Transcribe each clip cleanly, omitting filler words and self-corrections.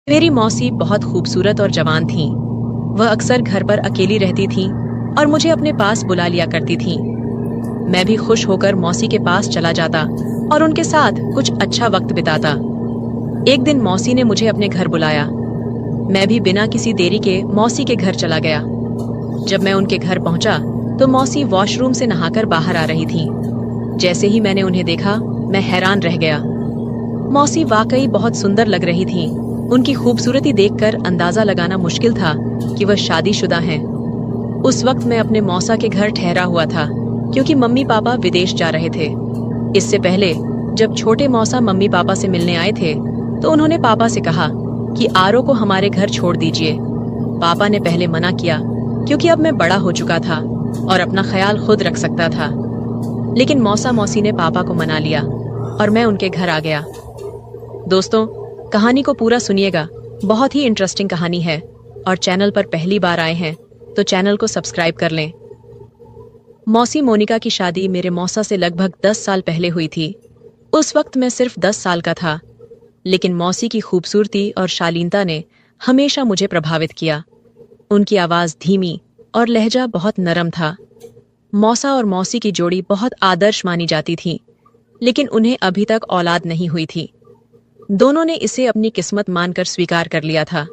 मेरी मौसी बहुत खूबसूरत और जवान थीं। वह अक्सर घर पर अकेली रहती थीं और मुझे अपने पास बुला लिया करती थीं। मैं भी खुश होकर मौसी के पास चला जाता और उनके साथ कुछ अच्छा वक्त बिताता। एक दिन मौसी ने मुझे अपने घर बुलाया। मैं भी बिना किसी देरी के मौसी के घर चला गया। जब मैं उनके घर पहुंचा तो मौसी वॉशरूम से नहाकर बाहर आ रही थीं। जैसे ही मैंने उन्हें देखा, मैं हैरान रह गया। मौसी वाकई बहुत सुंदर लग रही थीं। उनकी खूबसूरती देखकर अंदाजा लगाना मुश्किल था कि वह शादीशुदा हैं। उस वक्त मैं अपने मौसा के घर ठहरा हुआ था क्योंकि मम्मी पापा विदेश जा रहे थे। इससे पहले जब छोटे मौसा मम्मी पापा से मिलने आए थे तो उन्होंने पापा से कहा कि आरो को हमारे घर छोड़ दीजिए। पापा ने पहले मना किया क्योंकि अब मैं बड़ा हो चुका था और अपना ख्याल खुद रख सकता था। लेकिन मौसा मौसी ने पापा को मना लिया और मैं उनके घर आ गया। दोस्तों, कहानी को पूरा सुनिएगा। बहुत ही इंटरेस्टिंग कहानी है और चैनल पर पहली बार आए हैं तो चैनल को सब्सक्राइब कर लें। मौसी मोनिका की शादी मेरे मौसा से लगभग 10 साल पहले हुई थी। उस वक्त मैं सिर्फ 10 साल का था, लेकिन मौसी की खूबसूरती और शालीनता ने हमेशा मुझे प्रभावित किया। उनकी आवाज़ धीमी और लहजा बहुत नरम था। मौसा और मौसी की जोड़ी बहुत आदर्श मानी जाती थी, लेकिन उन्हें अभी तक औलाद नहीं हुई थी। दोनों ने इसे अपनी किस्मत मानकर स्वीकार कर लिया था।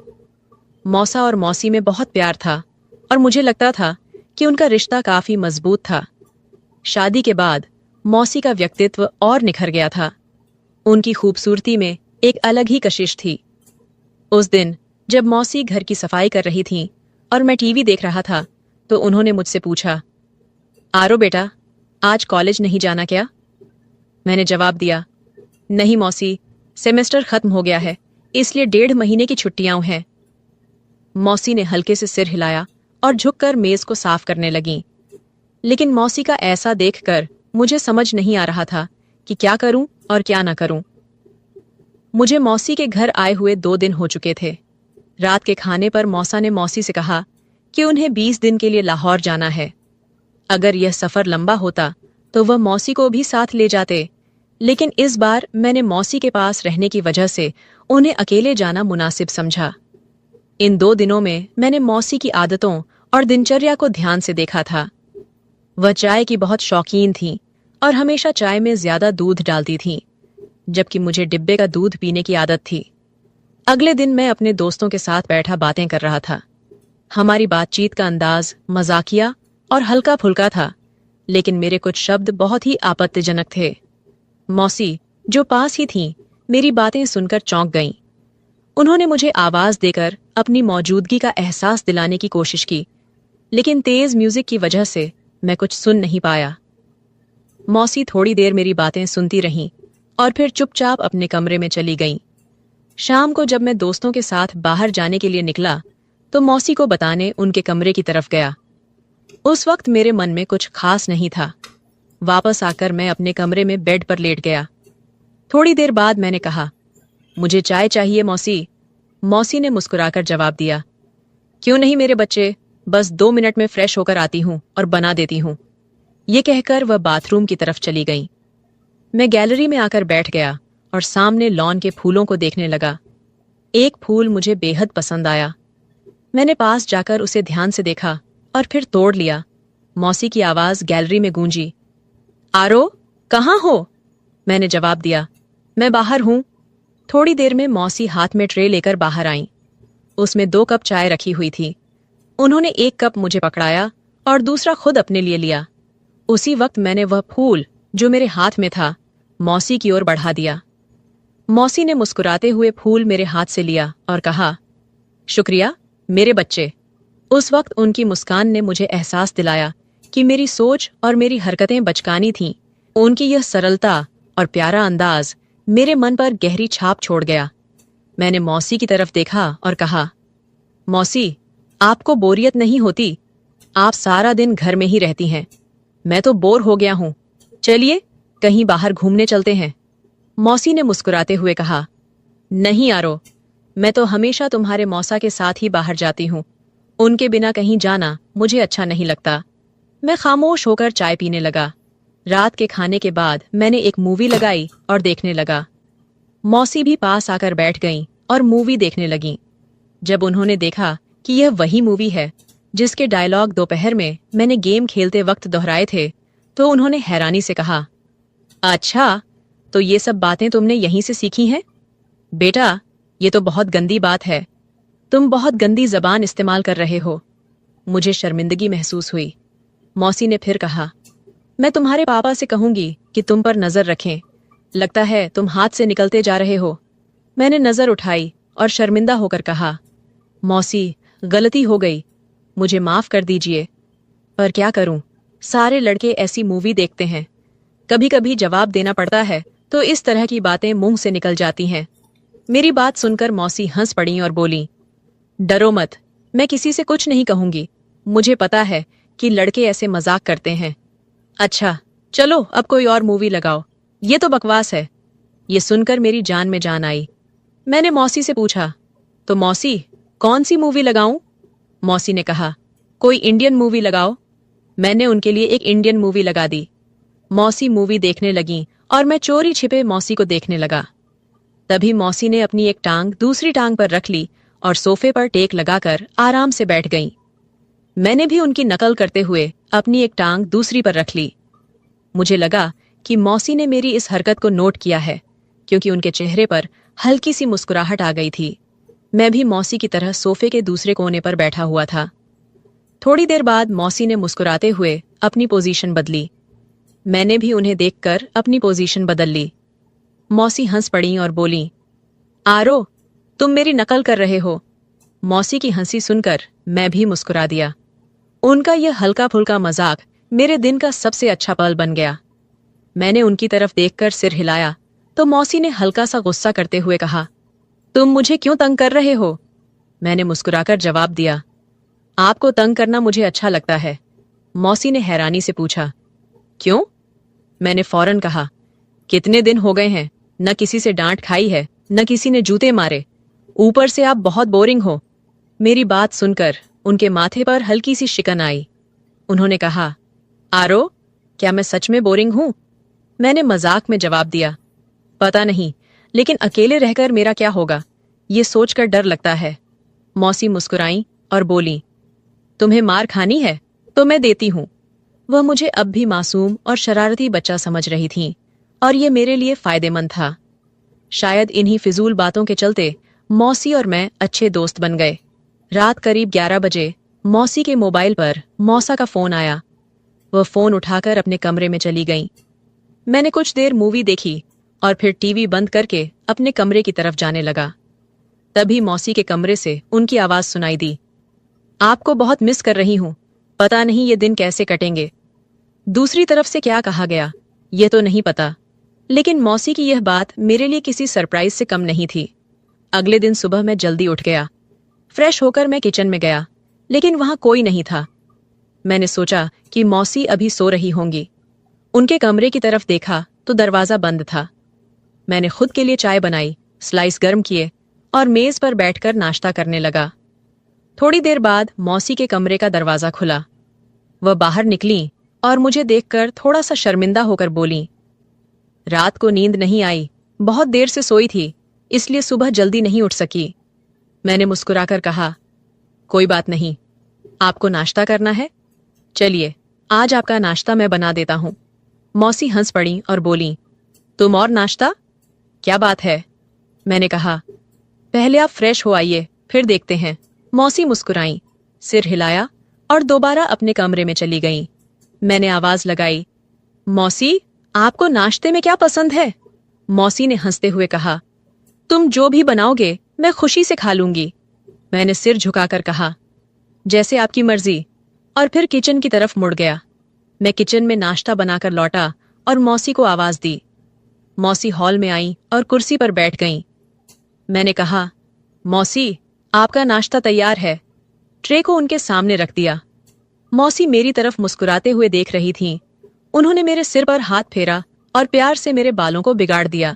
मौसा और मौसी में बहुत प्यार था और मुझे लगता था कि उनका रिश्ता काफी मजबूत था। शादी के बाद मौसी का व्यक्तित्व और निखर गया था। उनकी खूबसूरती में एक अलग ही कशिश थी। उस दिन जब मौसी घर की सफाई कर रही थीं और मैं टीवी देख रहा था तो उन्होंने मुझसे पूछा, आरो बेटा, आज कॉलेज नहीं जाना क्या? मैंने जवाब दिया, नहीं मौसी, सेमेस्टर खत्म हो गया है, इसलिए 1.5 महीने की छुट्टियां हैं। मौसी ने हल्के से सिर हिलाया और झुककर मेज को साफ करने लगीं। लेकिन मौसी का ऐसा देखकर मुझे समझ नहीं आ रहा था कि क्या करूं और क्या ना करूं। मुझे मौसी के घर आए हुए 2 दिन हो चुके थे। रात के खाने पर मौसा ने मौसी से कहा कि उन्हें 20 दिन के लिए लाहौर जाना है। अगर यह सफर लंबा होता तो वह मौसी को भी साथ ले जाते, लेकिन इस बार मैंने मौसी के पास रहने की वजह से उन्हें अकेले जाना मुनासिब समझा। इन 2 दिनों में मैंने मौसी की आदतों और दिनचर्या को ध्यान से देखा था। वह चाय की बहुत शौकीन थीं और हमेशा चाय में ज्यादा दूध डालती थीं, जबकि मुझे डिब्बे का दूध पीने की आदत थी। अगले दिन मैं अपने दोस्तों के साथ बैठा बातें कर रहा था। हमारी बातचीत का अंदाज मजाकिया और हल्का फुल्का था, लेकिन मेरे कुछ शब्द बहुत ही आपत्तिजनक थे। मौसी, जो पास ही थीं, मेरी बातें सुनकर चौंक गईं। उन्होंने मुझे आवाज देकर अपनी मौजूदगी का एहसास दिलाने की कोशिश की, लेकिन तेज म्यूजिक की वजह से मैं कुछ सुन नहीं पाया। मौसी थोड़ी देर मेरी बातें सुनती रहीं और फिर चुपचाप अपने कमरे में चली गईं। शाम को जब मैं दोस्तों के साथ बाहर जाने के लिए निकला तो मौसी को बताने उनके कमरे की तरफ गया। उस वक्त मेरे मन में कुछ खास नहीं था। वापस आकर मैं अपने कमरे में बेड पर लेट गया। थोड़ी देर बाद मैंने कहा, मुझे चाय चाहिए मौसी। मौसी ने मुस्कुराकर जवाब दिया, क्यों नहीं मेरे बच्चे, बस 2 मिनट में फ्रेश होकर आती हूँ और बना देती हूँ। ये कहकर वह बाथरूम की तरफ चली गई। मैं गैलरी में आकर बैठ गया और सामने लॉन के फूलों को देखने लगा। एक फूल मुझे बेहद पसंद आया। मैंने पास जाकर उसे ध्यान से देखा और फिर तोड़ लिया। मौसी की आवाज गैलरी में गूंजी, आरो, कहाँ हो? मैंने जवाब दिया, मैं बाहर हूं। थोड़ी देर में मौसी हाथ में ट्रे लेकर बाहर आईं। उसमें 2 कप चाय रखी हुई थी। उन्होंने एक कप मुझे पकड़ाया और दूसरा खुद अपने लिए लिया। उसी वक्त मैंने वह फूल जो मेरे हाथ में था मौसी की ओर बढ़ा दिया। मौसी ने मुस्कुराते हुए फूल मेरे हाथ से लिया और कहा, शुक्रिया मेरे बच्चे। उस वक्त उनकी मुस्कान ने मुझे एहसास दिलाया कि मेरी सोच और मेरी हरकतें बचकानी थीं। उनकी यह सरलता और प्यारा अंदाज मेरे मन पर गहरी छाप छोड़ गया। मैंने मौसी की तरफ देखा और कहा, मौसी, आपको बोरियत नहीं होती? आप सारा दिन घर में ही रहती हैं। मैं तो बोर हो गया हूं। चलिए कहीं बाहर घूमने चलते हैं। मौसी ने मुस्कुराते हुए कहा, नहीं आरो, मैं तो हमेशा तुम्हारे मौसा के साथ ही बाहर जाती हूँ। उनके बिना कहीं जाना मुझे अच्छा नहीं लगता। मैं खामोश होकर चाय पीने लगा। रात के खाने के बाद मैंने एक मूवी लगाई और देखने लगा। मौसी भी पास आकर बैठ गईं और मूवी देखने लगीं। जब उन्होंने देखा कि यह वही मूवी है जिसके डायलॉग दोपहर में मैंने गेम खेलते वक्त दोहराए थे, तो उन्होंने हैरानी से कहा, अच्छा, तो ये सब बातें तुमने यहीं से सीखी हैं? बेटा, ये तो बहुत गंदी बात है। तुम बहुत गंदी जबान इस्तेमाल कर रहे हो। मुझे शर्मिंदगी महसूस हुई। मौसी ने फिर कहा, मैं तुम्हारे पापा से कहूंगी कि तुम पर नजर रखें। लगता है तुम हाथ से निकलते जा रहे हो। मैंने नजर उठाई और शर्मिंदा होकर कहा, मौसी, गलती हो गई, मुझे माफ कर दीजिए। पर क्या करूं, सारे लड़के ऐसी मूवी देखते हैं। कभी कभी जवाब देना पड़ता है तो इस तरह की बातें मुंह से निकल जाती हैं। मेरी बात सुनकर मौसी हंस पड़ी और बोली, डरो मत, मैं किसी से कुछ नहीं कहूंगी। मुझे पता है कि लड़के ऐसे मजाक करते हैं। अच्छा, चलो अब कोई और मूवी लगाओ, ये तो बकवास है। ये सुनकर मेरी जान में जान आई। मैंने मौसी से पूछा, तो मौसी, कौन सी मूवी लगाऊं? मौसी ने कहा, कोई इंडियन मूवी लगाओ। मैंने उनके लिए एक इंडियन मूवी लगा दी। मौसी मूवी देखने लगी और मैं चोरी छिपे मौसी को देखने लगा। तभी मौसी ने अपनी एक टांग दूसरी टांग पर रख ली और सोफे पर टेक लगाकर आराम से बैठ गईं। मैंने भी उनकी नकल करते हुए अपनी एक टांग दूसरी पर रख ली। मुझे लगा कि मौसी ने मेरी इस हरकत को नोट किया है, क्योंकि उनके चेहरे पर हल्की सी मुस्कुराहट आ गई थी। मैं भी मौसी की तरह सोफे के दूसरे कोने पर बैठा हुआ था। थोड़ी देर बाद मौसी ने मुस्कुराते हुए अपनी पोजीशन बदली। मैंने भी उन्हें देखकर अपनी पोजीशन बदल ली। मौसी हंस पड़ी और बोली, आरो, तुम मेरी नकल कर रहे हो। मौसी की हंसी सुनकर मैं भी मुस्कुरा दिया। उनका यह हल्का फुल्का मजाक मेरे दिन का सबसे अच्छा पल बन गया। मैंने उनकी तरफ देखकर सिर हिलाया तो मौसी ने हल्का सा गुस्सा करते हुए कहा, तुम मुझे क्यों तंग कर रहे हो? मैंने मुस्कुराकर जवाब दिया, आपको तंग करना मुझे अच्छा लगता है। मौसी ने हैरानी से पूछा, क्यों? मैंने फौरन कहा, कितने दिन हो गए हैं, न किसी से डांट खाई है, न किसी ने जूते मारे। ऊपर से आप बहुत बोरिंग हो। मेरी बात सुनकर उनके माथे पर हल्की सी शिकन आई। उन्होंने कहा, आरो, क्या मैं सच में बोरिंग हूं? मैंने मजाक में जवाब दिया, पता नहीं, लेकिन अकेले रहकर मेरा क्या होगा, ये सोचकर डर लगता है। मौसी मुस्कुराई और बोली, तुम्हें मार खानी है तो मैं देती हूं। वह मुझे अब भी मासूम और शरारती बच्चा समझ रही थीं, और ये मेरे लिए फायदेमंद था। शायद इन्हीं फिजूल बातों के चलते मौसी और मैं अच्छे दोस्त बन गए। रात करीब 11 बजे मौसी के मोबाइल पर मौसा का फोन आया। वह फोन उठाकर अपने कमरे में चली गईं। मैंने कुछ देर मूवी देखी और फिर टीवी बंद करके अपने कमरे की तरफ जाने लगा। तभी मौसी के कमरे से उनकी आवाज सुनाई दी, आपको बहुत मिस कर रही हूं, पता नहीं ये दिन कैसे कटेंगे। दूसरी तरफ से क्या कहा गया ये तो नहीं पता, लेकिन मौसी की यह बात मेरे लिए किसी सरप्राइज से कम नहीं थी। अगले दिन सुबह मैं जल्दी उठ गया। फ्रेश होकर मैं किचन में गया, लेकिन वहां कोई नहीं था। मैंने सोचा कि मौसी अभी सो रही होंगी। उनके कमरे की तरफ देखा तो दरवाजा बंद था। मैंने खुद के लिए चाय बनाई, स्लाइस गर्म किए और मेज पर बैठकर नाश्ता करने लगा। थोड़ी देर बाद मौसी के कमरे का दरवाजा खुला। वह बाहर निकली और मुझे देखकर थोड़ा सा शर्मिंदा होकर बोली, रात को नींद नहीं आई, बहुत देर से सोई थी, इसलिए सुबह जल्दी नहीं उठ सकी। मैंने मुस्कुराकर कहा, कोई बात नहीं, आपको नाश्ता करना है? चलिए, आज आपका नाश्ता मैं बना देता हूं। मौसी हंस पड़ी और बोली, तुम और नाश्ता? क्या बात है? मैंने कहा, पहले आप फ्रेश हो आइए, फिर देखते हैं। मौसी मुस्कुराई, सिर हिलाया और दोबारा अपने कमरे में चली गईं। मैंने आवाज लगाई, मौसी, आपको नाश्ते में क्या पसंद है? मौसी ने हंसते हुए कहा, तुम जो भी बनाओगे मैं खुशी से खा लूंगी। मैंने सिर झुकाकर कहा, जैसे आपकी मर्जी, और फिर किचन की तरफ मुड़ गया। मैं किचन में नाश्ता बनाकर लौटा और मौसी को आवाज दी। मौसी हॉल में आई और कुर्सी पर बैठ गईं। मैंने कहा, मौसी, आपका नाश्ता तैयार है। ट्रे को उनके सामने रख दिया। मौसी मेरी तरफ मुस्कुराते हुए देख रही थीं। उन्होंने मेरे सिर पर हाथ फेरा और प्यार से मेरे बालों को बिगाड़ दिया।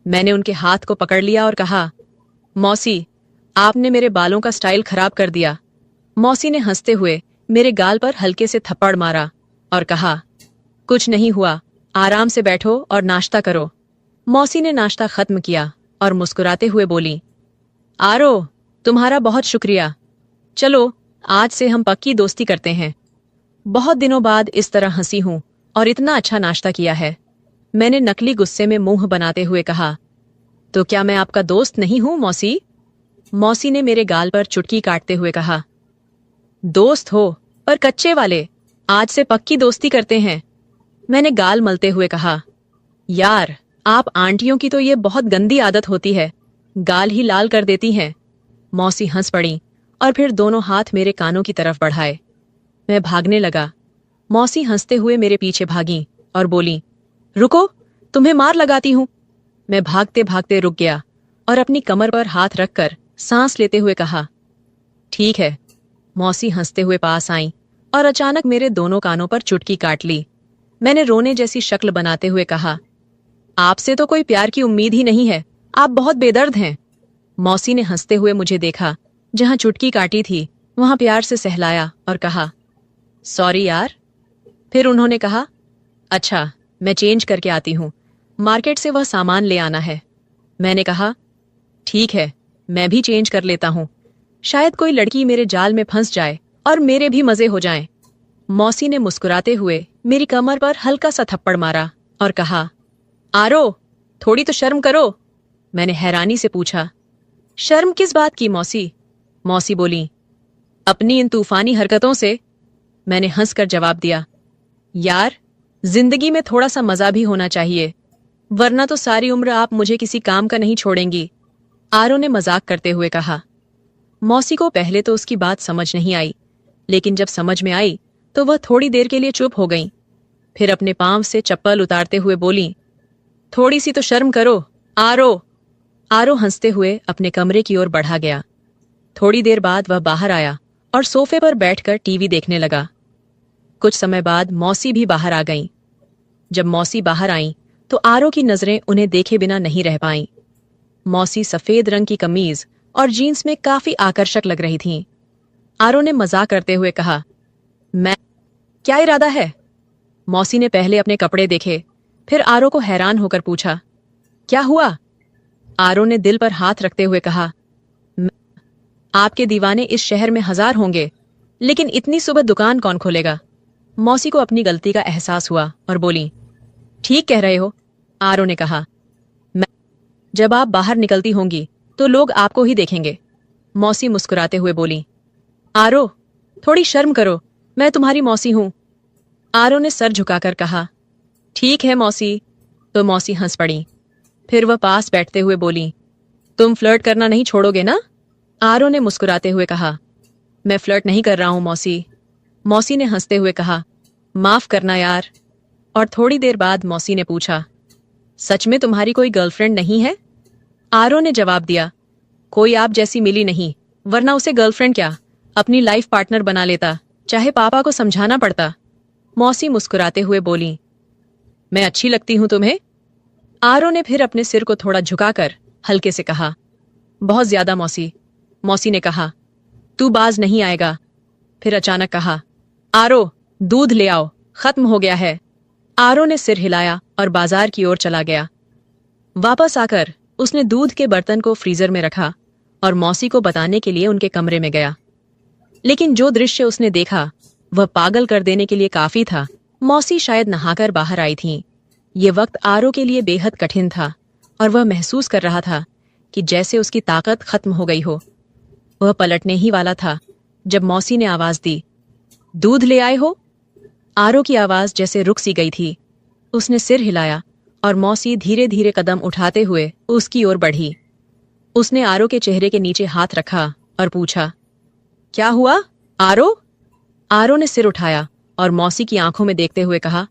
मैंने उनके हाथ को पकड़ लिया और कहा, मौसी, आपने मेरे बालों का स्टाइल खराब कर दिया। मौसी ने हंसते हुए मेरे गाल पर हल्के से थप्पड़ मारा और कहा, कुछ नहीं हुआ, आराम से बैठो और नाश्ता करो। मौसी ने नाश्ता खत्म किया और मुस्कुराते हुए बोली, आरो, तुम्हारा बहुत शुक्रिया। चलो, आज से हम पक्की दोस्ती करते हैं। बहुत दिनों बाद इस तरह हंसी हूं और इतना अच्छा नाश्ता किया है। मैंने नकली गुस्से में मुंह बनाते हुए कहा, तो क्या मैं आपका दोस्त नहीं हूं मौसी? मौसी ने मेरे गाल पर चुटकी काटते हुए कहा, दोस्त हो पर कच्चे वाले। आज से पक्की दोस्ती करते हैं। मैंने गाल मलते हुए कहा, यार, आप आंटियों की तो ये बहुत गंदी आदत होती है, गाल ही लाल कर देती हैं। मौसी हंस पड़ी और फिर दोनों हाथ मेरे कानों की तरफ बढ़ाए। मैं भागने लगा। मौसी हंसते हुए मेरे पीछे भागी और बोली, रुको, तुम्हें मार लगाती हूं। मैं भागते भागते रुक गया और अपनी कमर पर हाथ रखकर सांस लेते हुए कहा, ठीक है। मौसी हंसते हुए पास आई और अचानक मेरे दोनों कानों पर चुटकी काट ली। मैंने रोने जैसी शक्ल बनाते हुए कहा, आपसे तो कोई प्यार की उम्मीद ही नहीं है, आप बहुत बेदर्द हैं। मौसी ने हंसते हुए मुझे देखा, जहां चुटकी काटी थी वहां प्यार से सहलाया और कहा, सॉरी यार। फिर उन्होंने कहा, अच्छा, मैं चेंज करके आती हूं, मार्केट से वह सामान ले आना है। मैंने कहा, ठीक है, मैं भी चेंज कर लेता हूं, शायद कोई लड़की मेरे जाल में फंस जाए और मेरे भी मजे हो जाएं। मौसी ने मुस्कुराते हुए मेरी कमर पर हल्का सा थप्पड़ मारा और कहा, आरो, थोड़ी तो शर्म करो। मैंने हैरानी से पूछा, शर्म किस बात की मौसी? मौसी बोली, अपनी इन तूफानी हरकतों से। मैंने हंसकर जवाब दिया, यार, जिंदगी में थोड़ा सा मजा भी होना चाहिए, वरना तो सारी उम्र आप मुझे किसी काम का नहीं छोड़ेंगी। आरो ने मजाक करते हुए कहा। मौसी को पहले तो उसकी बात समझ नहीं आई, लेकिन जब समझ में आई तो वह थोड़ी देर के लिए चुप हो गई। फिर अपने पांव से चप्पल उतारते हुए बोली, थोड़ी सी तो शर्म करो, आरो। आरो हंसते हुए अपने कमरे की ओर बढ़ा गया। थोड़ी देर बाद वह बाहर आया और सोफे पर बैठकर टीवी देखने लगा। कुछ समय बाद मौसी भी बाहर आ गईं। जब मौसी बाहर आईं तो आरो की नजरें उन्हें देखे बिना नहीं रह पाईं। मौसी सफेद रंग की कमीज और जीन्स में काफी आकर्षक लग रही थीं। आरो ने मजाक करते हुए कहा, मैं, क्या इरादा है? मौसी ने पहले अपने कपड़े देखे, फिर आरो को हैरान होकर पूछा, क्या हुआ? आरो ने दिल पर हाथ रखते हुए कहा, आपके दीवाने इस शहर में 1000 होंगे, लेकिन इतनी सुबह दुकान कौन खोलेगा? मौसी को अपनी गलती का एहसास हुआ और बोली, ठीक कह रहे हो। आरो ने कहा, जब आप बाहर निकलती होंगी तो लोग आपको ही देखेंगे। मौसी मुस्कुराते हुए बोली, आरो, थोड़ी शर्म करो, मैं तुम्हारी मौसी हूं। आरो ने सर झुकाकर कहा, ठीक है मौसी। तो मौसी हंस पड़ी। फिर वह पास बैठते हुए बोली, तुम फ्लर्ट करना नहीं छोड़ोगे ना? आरो ने मुस्कुराते हुए कहा, मैं फ्लर्ट नहीं कर रहा हूं मौसी। मौसी ने हंसते हुए कहा, माफ करना यार। और थोड़ी देर बाद मौसी ने पूछा, सच में तुम्हारी कोई गर्लफ्रेंड नहीं है? आरो ने जवाब दिया, कोई आप जैसी मिली नहीं, वरना उसे गर्लफ्रेंड क्या, अपनी लाइफ पार्टनर बना लेता, चाहे पापा को समझाना पड़ता। मौसी मुस्कुराते हुए बोली, मैं अच्छी लगती हूं तुम्हें? आरो ने फिर अपने सिर को थोड़ा झुकाकर हल्के से कहा, बहुत ज्यादा मौसी। मौसी ने कहा, तू बाज नहीं आएगा। फिर अचानक कहा, आरो, दूध ले आओ, खत्म हो गया है। आरो ने सिर हिलाया और बाजार की ओर चला गया। वापस आकर उसने दूध के बर्तन को फ्रीजर में रखा और मौसी को बताने के लिए उनके कमरे में गया। लेकिन जो दृश्य उसने देखा वह पागल कर देने के लिए काफी था। मौसी शायद नहाकर बाहर आई थीं। ये वक्त आरो के लिए बेहद कठिन था और वह महसूस कर रहा था कि जैसे उसकी ताकत खत्म हो गई हो। वह पलटने ही वाला था जब मौसी ने आवाज दी, दूध ले आए हो? आरो की आवाज जैसे रुक सी गई थी। उसने सिर हिलाया और मौसी धीरे धीरे कदम उठाते हुए उसकी ओर बढ़ी। उसने आरो के चेहरे के नीचे हाथ रखा और पूछा, क्या हुआ आरो? आरो ने सिर उठाया और मौसी की आंखों में देखते हुए कहा,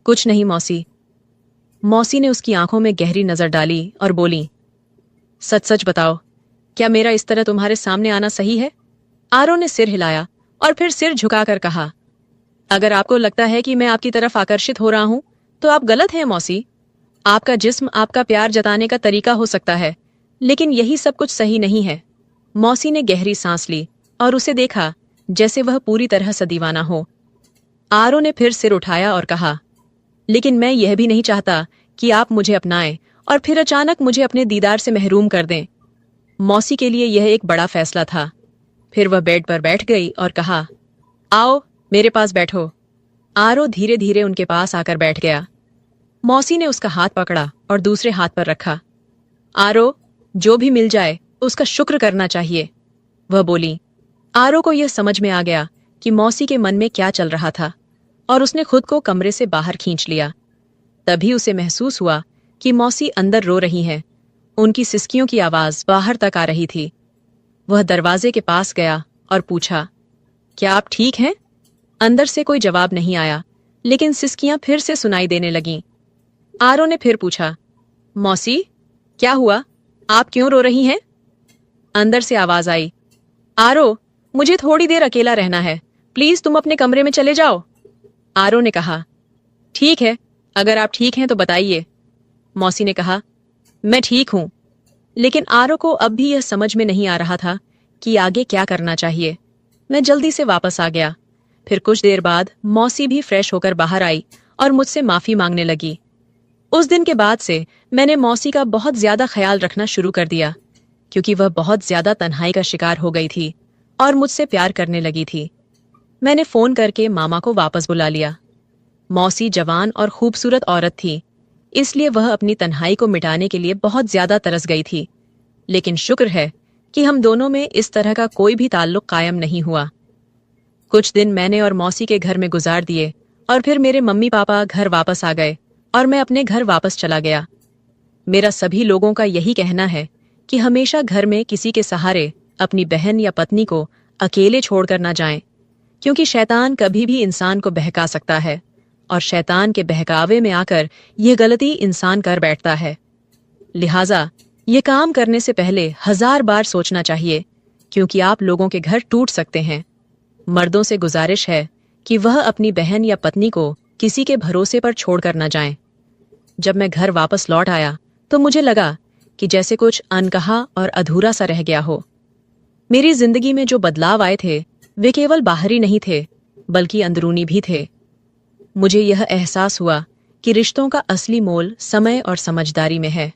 कुछ नहीं मौसी। मौसी ने उसकी आंखों में गहरी नजर डाली और बोली, सच सच बताओ, क्या मेरा इस तरह तुम्हारे सामने आना सही है? आरो ने सिर हिलाया और फिर सिर झुकाकर कहा, अगर आपको लगता है कि मैं आपकी तरफ आकर्षित हो रहा हूं तो आप गलत हैं मौसी। आपका जिस्म आपका प्यार जताने का तरीका हो सकता है, लेकिन यही सब कुछ सही नहीं है। मौसी ने गहरी सांस ली और उसे देखा जैसे वह पूरी तरह से दीवाना हो। आरो ने फिर सिर उठाया और कहा, लेकिन मैं यह भी नहीं चाहता कि आप मुझे अपनाएं और फिर अचानक मुझे अपने दीदार से महरूम कर दें। मौसी के लिए यह एक बड़ा फैसला था। फिर वह बेड पर बैठ गई और कहा, आओ मेरे पास बैठो। आरो धीरे धीरे उनके पास आकर बैठ गया। मौसी ने उसका हाथ पकड़ा और दूसरे हाथ पर रखा। आरो, जो भी मिल जाए उसका शुक्र करना चाहिए, वह बोली। आरो को यह समझ में आ गया कि मौसी के मन में क्या चल रहा था और उसने खुद को कमरे से बाहर खींच लिया। तभी उसे महसूस हुआ कि मौसी अंदर रो रही हैं। उनकी सिसकियों की आवाज बाहर तक आ रही थी। वह दरवाजे के पास गया और पूछा, क्या आप ठीक हैं? अंदर से कोई जवाब नहीं आया, लेकिन सिसकियां फिर से सुनाई देने लगीं। आरो ने फिर पूछा, मौसी, क्या हुआ? आप क्यों रो रही हैं? अंदर से आवाज आई, आरो, मुझे थोड़ी देर अकेला रहना है, प्लीज तुम अपने कमरे में चले जाओ। आरो ने कहा, ठीक है, अगर आप ठीक हैं तो बताइए। मौसी ने कहा, मैं ठीक हूं। लेकिन आरो को अब भी यह समझ में नहीं आ रहा था कि आगे क्या करना चाहिए। मैं जल्दी से वापस आ गया। फिर कुछ देर बाद मौसी भी फ्रेश होकर बाहर आई और मुझसे माफी मांगने लगी। उस दिन के बाद से मैंने मौसी का बहुत ज्यादा ख्याल रखना शुरू कर दिया, क्योंकि वह बहुत ज्यादा तन्हाई का शिकार हो गई थी और मुझसे प्यार करने लगी थी। मैंने फोन करके मामा को वापस बुला लिया। मौसी जवान और खूबसूरत औरत थी, इसलिए वह अपनी तन्हाई को मिटाने के लिए बहुत ज्यादा तरस गई थी। लेकिन शुक्र है कि हम दोनों में इस तरह का कोई भी ताल्लुक कायम नहीं हुआ। कुछ दिन मैंने और मौसी के घर में गुजार दिए और फिर मेरे मम्मी पापा घर वापस आ गए और मैं अपने घर वापस चला गया। मेरा सभी लोगों का यही कहना है कि हमेशा घर में किसी के सहारे अपनी बहन या पत्नी को अकेले छोड़कर ना जाएं, क्योंकि शैतान कभी भी इंसान को बहका सकता है और शैतान के बहकावे में आकर यह गलती इंसान कर बैठता है। लिहाजा ये काम करने से पहले 1000 बार सोचना चाहिए, क्योंकि आप लोगों के घर टूट सकते हैं। मर्दों से गुजारिश है कि वह अपनी बहन या पत्नी को किसी के भरोसे पर छोड़कर न जाएं। जब मैं घर वापस लौट आया तो मुझे लगा कि जैसे कुछ अनकहा और अधूरा सा रह गया हो। मेरी जिंदगी में जो बदलाव आए थे वे केवल बाहरी नहीं थे, बल्कि अंदरूनी भी थे। मुझे यह एहसास हुआ कि रिश्तों का असली मोल समय और समझदारी में है।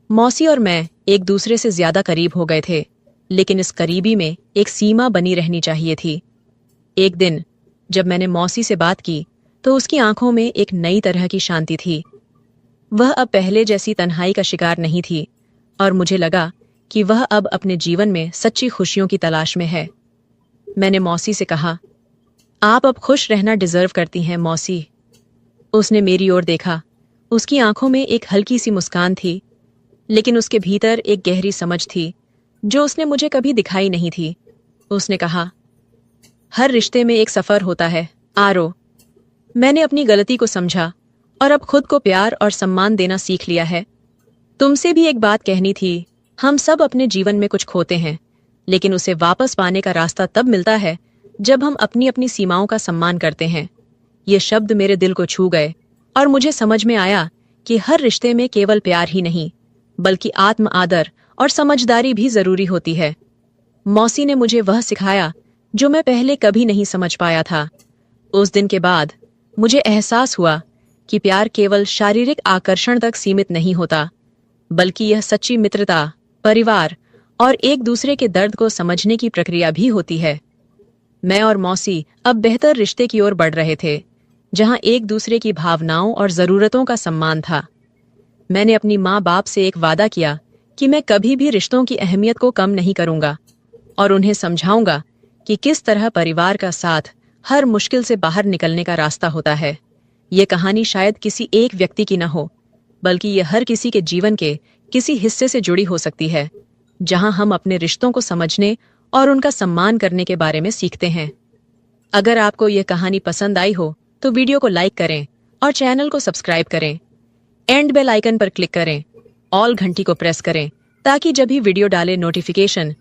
मौसी और मैं एक दूसरे से ज्यादा करीब हो गए थे, लेकिन इस करीबी में एक सीमा बनी रहनी चाहिए थी। एक दिन जब मैंने मौसी से बात की तो उसकी आंखों में एक नई तरह की शांति थी। वह अब पहले जैसी तन्हाई का शिकार नहीं थी और मुझे लगा कि वह अब अपने जीवन में सच्ची खुशियों की तलाश में है। मैंने मौसी से कहा, आप अब खुश रहना डिजर्व करती हैं मौसी। उसने मेरी ओर देखा। उसकी आंखों में एक हल्की सी मुस्कान थी, लेकिन उसके भीतर एक गहरी समझ थी जो उसने मुझे कभी दिखाई नहीं थी। उसने कहा, हर रिश्ते में एक सफर होता है आरो। मैंने अपनी गलती को समझा और अब खुद को प्यार और सम्मान देना सीख लिया है। तुमसे भी एक बात कहनी थी, हम सब अपने जीवन में कुछ खोते हैं, लेकिन उसे वापस पाने का रास्ता तब मिलता है जब हम अपनी अपनी सीमाओं का सम्मान करते हैं। ये शब्द मेरे दिल को छू गए और मुझे समझ में आया कि हर रिश्ते में केवल प्यार ही नहीं, बल्कि आत्म आदर और समझदारी भी जरूरी होती है। मौसी ने मुझे वह सिखाया जो मैं पहले कभी नहीं समझ पाया था। उस दिन के बाद मुझे एहसास हुआ कि प्यार केवल शारीरिक आकर्षण तक सीमित नहीं होता, बल्कि यह सच्ची मित्रता, परिवार और एक दूसरे के दर्द को समझने की प्रक्रिया भी होती है। मैं और मौसी अब बेहतर रिश्ते की ओर बढ़ रहे थे, जहां एक दूसरे की भावनाओं और जरूरतों का सम्मान था। मैंने अपनी माँ बाप से एक वादा किया कि मैं कभी भी रिश्तों की अहमियत को कम नहीं करूंगा और उन्हें समझाऊंगा कि किस तरह परिवार का साथ हर मुश्किल से बाहर निकलने का रास्ता होता है। ये कहानी शायद किसी एक व्यक्ति की न हो, बल्कि ये हर किसी के जीवन के किसी हिस्से से जुड़ी हो सकती है, जहां हम अपने रिश्तों को समझने और उनका सम्मान करने के बारे में सीखते हैं। अगर आपको यह कहानी पसंद आई हो तो वीडियो को लाइक करें और चैनल को सब्सक्राइब करें। एंड बेल आइकन पर क्लिक करें, ऑल घंटी को प्रेस करें, ताकि जब भी वीडियो डाले नोटिफिकेशन